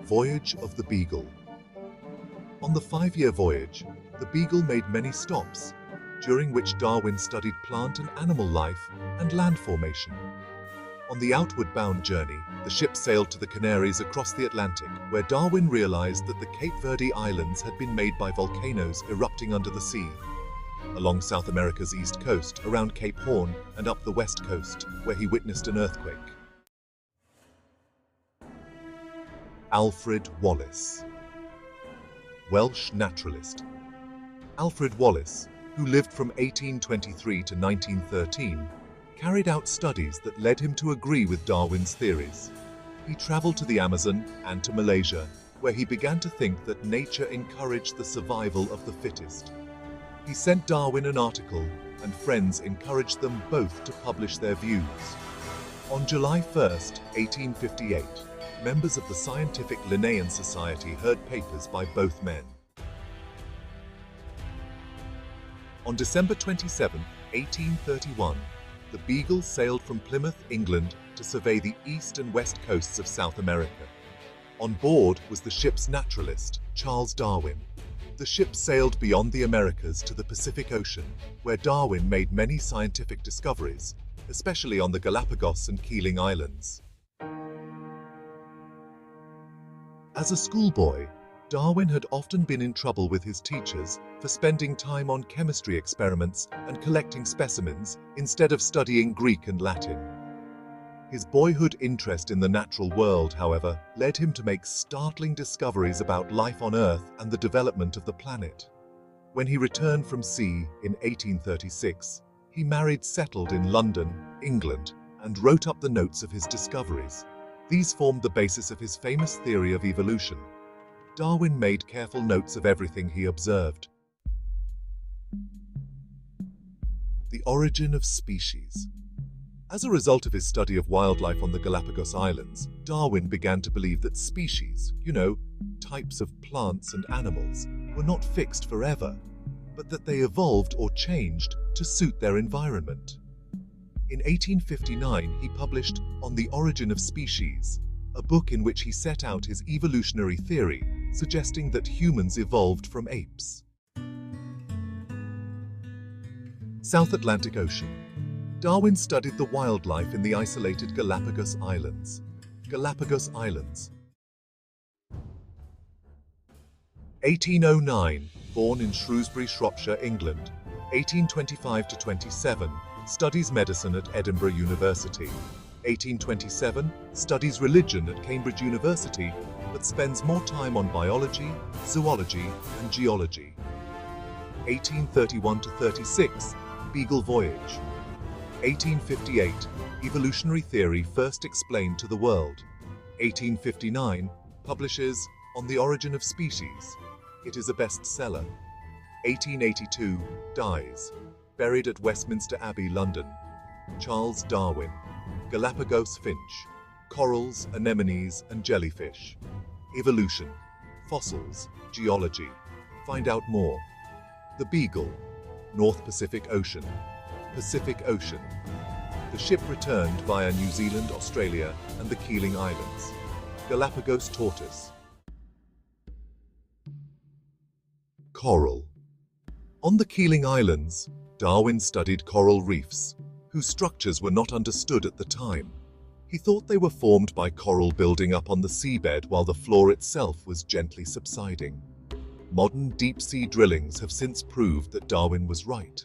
Voyage of the Beagle. On the 5-year voyage, the Beagle made many stops, during which Darwin studied plant and animal life and land formation. On the outward-bound journey, the ship sailed to the Canaries across the Atlantic, where Darwin realized that the Cape Verde Islands had been made by volcanoes erupting under the sea. Along South America's east coast, around Cape Horn, and up the west coast, where he witnessed an earthquake. Alfred Wallace. Welsh naturalist. Alfred Wallace, who lived from 1823 to 1913, carried out studies that led him to agree with Darwin's theories. He traveled to the Amazon and to Malaysia, where he began to think that nature encouraged the survival of the fittest. He sent Darwin an article, and friends encouraged them both to publish their views. On July 1, 1858, members of the Scientific Linnean Society heard papers by both men. On December 27, 1831, the Beagle sailed from Plymouth, England, to survey the east and west coasts of South America. On board was the ship's naturalist, Charles Darwin. The ship sailed beyond the Americas to the Pacific Ocean, where Darwin made many scientific discoveries, especially on the Galapagos and Keeling Islands. As a schoolboy, Darwin had often been in trouble with his teachers for spending time on chemistry experiments and collecting specimens instead of studying Greek and Latin. His boyhood interest in the natural world, however, led him to make startling discoveries about life on Earth and the development of the planet. When he returned from sea in 1836, he married, settled in London, England, and wrote up the notes of his discoveries. These formed the basis of his famous theory of evolution. Darwin made careful notes of everything he observed. The origin of species. As a result of his study of wildlife on the Galapagos Islands, Darwin began to believe that species, types of plants and animals, were not fixed forever, but that they evolved or changed to suit their environment. In 1859, he published On the Origin of Species, a book in which he set out his evolutionary theory, suggesting that humans evolved from apes. South Atlantic Ocean. Darwin studied the wildlife in the isolated Galapagos Islands. Galapagos Islands. 1809, born in Shrewsbury, Shropshire, England. 1825 to 27, studies medicine at Edinburgh University. 1827, studies religion at Cambridge University, but spends more time on biology, zoology, and geology. 1831 to 36, Beagle Voyage. 1858, evolutionary theory first explained to the world. 1859, publishes On the Origin of Species. It is a bestseller. 1882, dies, buried at Westminster Abbey, London. Charles Darwin. Galapagos finch, corals, anemones, and jellyfish. Evolution, fossils, geology. Find out more. The Beagle, North Pacific Ocean. Pacific Ocean. The ship returned via New Zealand, Australia, and the Keeling Islands. Galapagos tortoise. Coral. On the Keeling Islands, Darwin studied coral reefs, whose structures were not understood at the time. He thought they were formed by coral building up on the seabed while the floor itself was gently subsiding. Modern deep-sea drillings have since proved that Darwin was right.